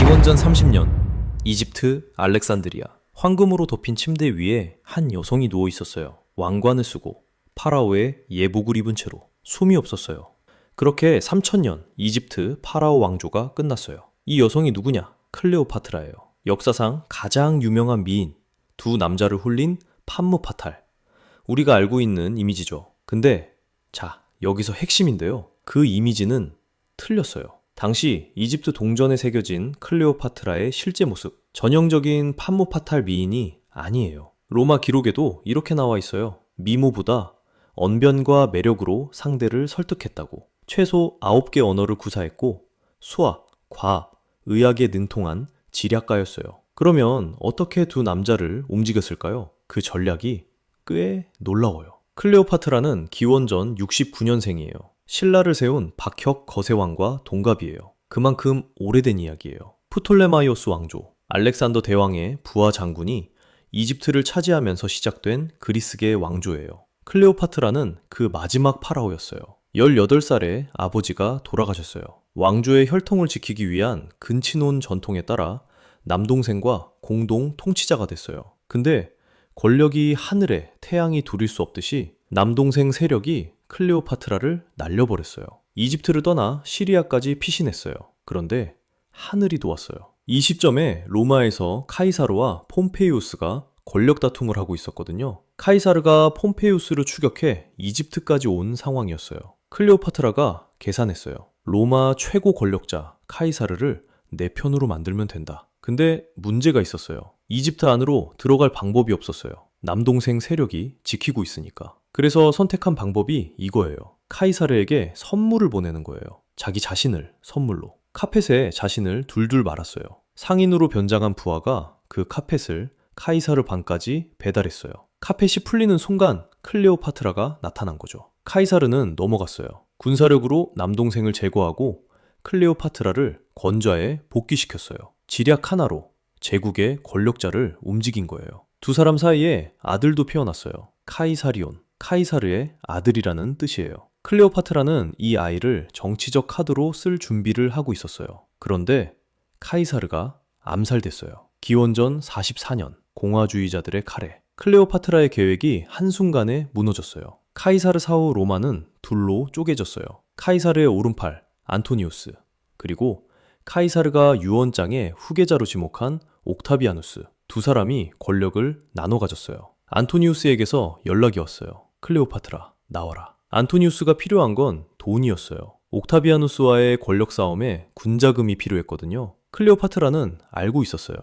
기원전 30년 이집트 알렉산드리아. 황금으로 덮인 침대 위에 한 여성이 누워 있었어요. 왕관을 쓰고 파라오의 예복을 입은 채로. 숨이 없었어요. 그렇게 3000년 이집트 파라오 왕조가 끝났어요. 이 여성이 누구냐? 클레오파트라예요. 역사상 가장 유명한 미인, 두 남자를 홀린 판무파탈. 우리가 알고 있는 이미지죠. 근데 자, 여기서 핵심인데요. 그 이미지는 틀렸어요. 당시 이집트 동전에 새겨진 클레오파트라의 실제 모습, 전형적인 판무파탈 미인이 아니에요. 로마 기록에도 이렇게 나와 있어요. 미모보다 언변과 매력으로 상대를 설득했다고. 최소 9개 언어를 구사했고 수학, 과학, 의학에 능통한 지략가였어요. 그러면 어떻게 두 남자를 움직였을까요? 그 전략이 꽤 놀라워요. 클레오파트라는 기원전 69년생이에요. 신라를 세운 박혁 거세왕과 동갑이에요. 그만큼 오래된 이야기예요. 프톨레마이오스 왕조, 알렉산더 대왕의 부하 장군이 이집트를 차지하면서 시작된 그리스계의 왕조예요. 클레오파트라는 그 마지막 파라오였어요. 18살에 아버지가 돌아가셨어요. 왕조의 혈통을 지키기 위한 근친혼 전통에 따라 남동생과 공동 통치자가 됐어요. 근데 권력이 하늘에 태양이 두릴 수 없듯이 남동생 세력이 클레오파트라를 날려버렸어요. 이집트를 떠나 시리아까지 피신했어요. 그런데 하늘이 도왔어요. 이 시점에 로마에서 카이사르와 폼페이우스가 권력 다툼을 하고 있었거든요. 카이사르가 폼페이우스를 추격해 이집트까지 온 상황이었어요. 클레오파트라가 계산했어요. 로마 최고 권력자 카이사르를 내 편으로 만들면 된다. 근데 문제가 있었어요. 이집트 안으로 들어갈 방법이 없었어요. 남동생 세력이 지키고 있으니까. 그래서 선택한 방법이 이거예요. 카이사르에게 선물을 보내는 거예요. 자기 자신을 선물로. 카펫에 자신을 둘둘 말았어요. 상인으로 변장한 부하가 그 카펫을 카이사르 방까지 배달했어요. 카펫이 풀리는 순간 클레오파트라가 나타난 거죠. 카이사르는 넘어갔어요. 군사력으로 남동생을 제거하고 클레오파트라를 권좌에 복귀시켰어요. 지략 하나로 제국의 권력자를 움직인 거예요. 두 사람 사이에 아들도 피어났어요. 카이사리온, 카이사르의 아들이라는 뜻이에요. 클레오파트라는 이 아이를 정치적 카드로 쓸 준비를 하고 있었어요. 그런데 카이사르가 암살됐어요. 기원전 44년 공화주의자들의 칼에 클레오파트라의 계획이 한순간에 무너졌어요. 카이사르 사후 로마는 둘로 쪼개졌어요. 카이사르의 오른팔 안토니우스, 그리고 카이사르가 유언장의 후계자로 지목한 옥타비아누스, 두 사람이 권력을 나눠 가졌어요. 안토니우스에게서 연락이 왔어요. 클레오파트라, 나와라. 안토니우스가 필요한 건 돈이었어요. 옥타비아누스와의 권력 싸움에 군자금이 필요했거든요. 클레오파트라는 알고 있었어요.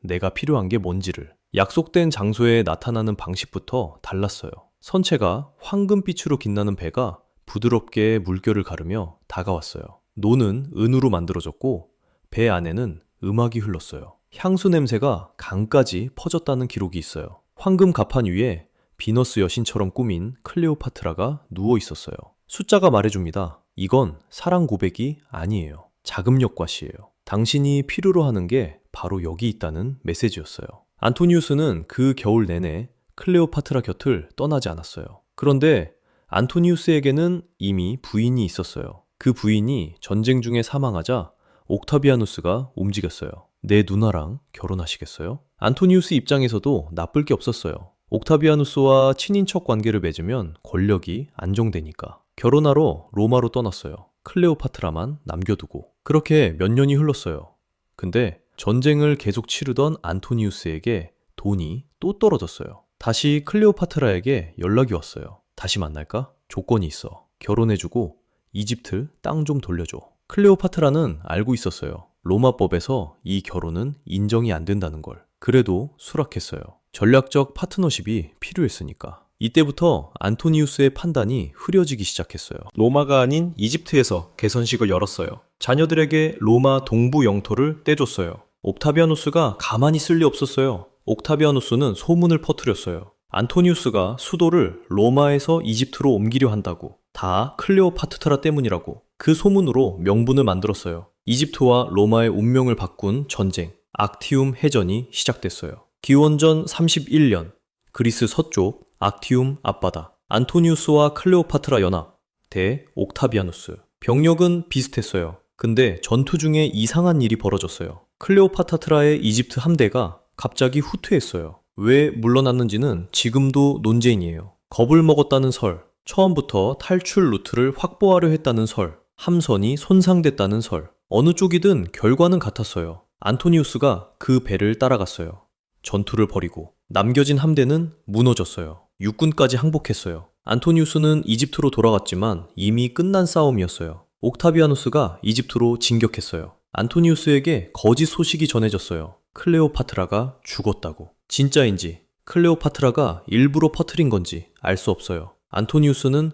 내가 필요한 게 뭔지를. 약속된 장소에 나타나는 방식부터 달랐어요. 선체가 황금빛으로 빛나는 배가 부드럽게 물결을 가르며 다가왔어요. 노는 은으로 만들어졌고 배 안에는 음악이 흘렀어요. 향수 냄새가 강까지 퍼졌다는 기록이 있어요. 황금 갑판 위에 비너스 여신처럼 꾸민 클레오파트라가 누워 있었어요. 숫자가 말해줍니다. 이건 사랑 고백이 아니에요. 자금력 과시예요. 당신이 필요로 하는 게 바로 여기 있다는 메시지였어요. 안토니우스는 그 겨울 내내 클레오파트라 곁을 떠나지 않았어요. 그런데 안토니우스에게는 이미 부인이 있었어요. 그 부인이 전쟁 중에 사망하자 옥타비아누스가 움직였어요. 내 누나랑 결혼하시겠어요? 안토니우스 입장에서도 나쁠 게 없었어요. 옥타비아누스와 친인척 관계를 맺으면 권력이 안정되니까. 결혼하러 로마로 떠났어요. 클레오파트라만 남겨두고. 그렇게 몇 년이 흘렀어요. 근데 전쟁을 계속 치르던 안토니우스에게 돈이 또 떨어졌어요. 다시 클레오파트라에게 연락이 왔어요. 다시 만날까? 조건이 있어. 결혼해주고 이집트 땅 좀 돌려줘. 클레오파트라는 알고 있었어요. 로마법에서 이 결혼은 인정이 안 된다는 걸. 그래도 수락했어요. 전략적 파트너십이 필요했으니까. 이때부터 안토니우스의 판단이 흐려지기 시작했어요. 로마가 아닌 이집트에서 개선식을 열었어요. 자녀들에게 로마 동부 영토를 떼줬어요. 옥타비아누스가 가만히 있을 리 없었어요. 옥타비아누스는 소문을 퍼뜨렸어요. 안토니우스가 수도를 로마에서 이집트로 옮기려 한다고. 다 클레오파트라 때문이라고. 그 소문으로 명분을 만들었어요. 이집트와 로마의 운명을 바꾼 전쟁, 악티움 해전이 시작됐어요. 기원전 31년 그리스 서쪽 악티움 앞바다, 안토니우스와 클레오파트라 연합 대 옥타비아누스. 병력은 비슷했어요. 근데 전투 중에 이상한 일이 벌어졌어요. 클레오파트라의 이집트 함대가 갑자기 후퇴했어요. 왜 물러났는지는 지금도 논쟁이에요. 겁을 먹었다는 설, 처음부터 탈출 루트를 확보하려 했다는 설, 함선이 손상됐다는 설, 어느 쪽이든 결과는 같았어요. 안토니우스가 그 배를 따라갔어요. 전투를 벌이고 남겨진 함대는 무너졌어요. 육군까지 항복했어요. 안토니우스는 이집트로 돌아갔지만 이미 끝난 싸움이었어요. 옥타비아누스가 이집트로 진격했어요. 안토니우스에게 거짓 소식이 전해졌어요. 클레오파트라가 죽었다고. 진짜인지 클레오파트라가 일부러 퍼뜨린 건지 알 수 없어요. 안토니우스는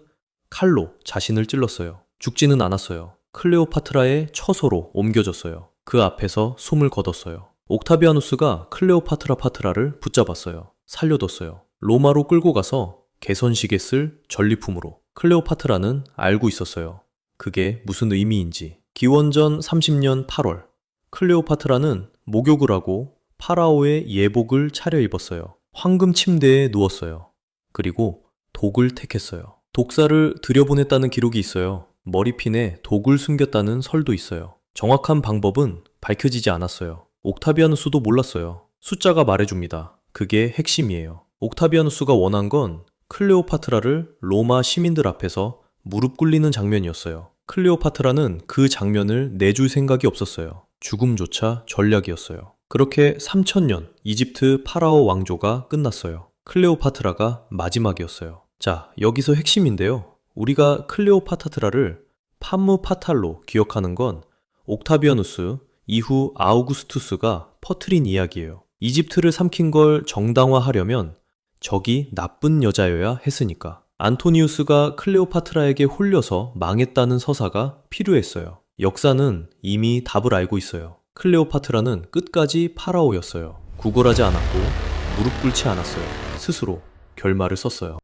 칼로 자신을 찔렀어요. 죽지는 않았어요. 클레오파트라의 처소로 옮겨졌어요. 그 앞에서 숨을 거뒀어요. 옥타비아누스가 클레오파트라 파트라를 붙잡았어요. 살려뒀어요. 로마로 끌고 가서 개선식에 쓸 전리품으로. 클레오파트라는 알고 있었어요. 그게 무슨 의미인지. 기원전 30년 8월, 클레오파트라는 목욕을 하고 파라오의 예복을 차려입었어요. 황금 침대에 누웠어요. 그리고 독을 택했어요. 독사를 들여보냈다는 기록이 있어요. 머리핀에 독을 숨겼다는 설도 있어요. 정확한 방법은 밝혀지지 않았어요. 옥타비아누스도 몰랐어요. 숫자가 말해줍니다. 그게 핵심이에요. 옥타비아누스가 원한 건 클레오파트라를 로마 시민들 앞에서 무릎 꿇리는 장면이었어요. 클레오파트라는 그 장면을 내줄 생각이 없었어요. 죽음조차 전략이었어요. 그렇게 3000년 이집트 파라오 왕조가 끝났어요. 클레오파트라가 마지막이었어요. 자, 여기서 핵심인데요. 우리가 클레오파트라를 판무파탈로 기억하는 건 옥타비아누스, 이후 아우구스투스가 퍼트린 이야기예요. 이집트를 삼킨 걸 정당화하려면 적이 나쁜 여자여야 했으니까. 안토니우스가 클레오파트라에게 홀려서 망했다는 서사가 필요했어요. 역사는 이미 답을 알고 있어요. 클레오파트라는 끝까지 파라오였어요. 구걸하지 않았고 무릎 꿇지 않았어요. 스스로 결말을 썼어요.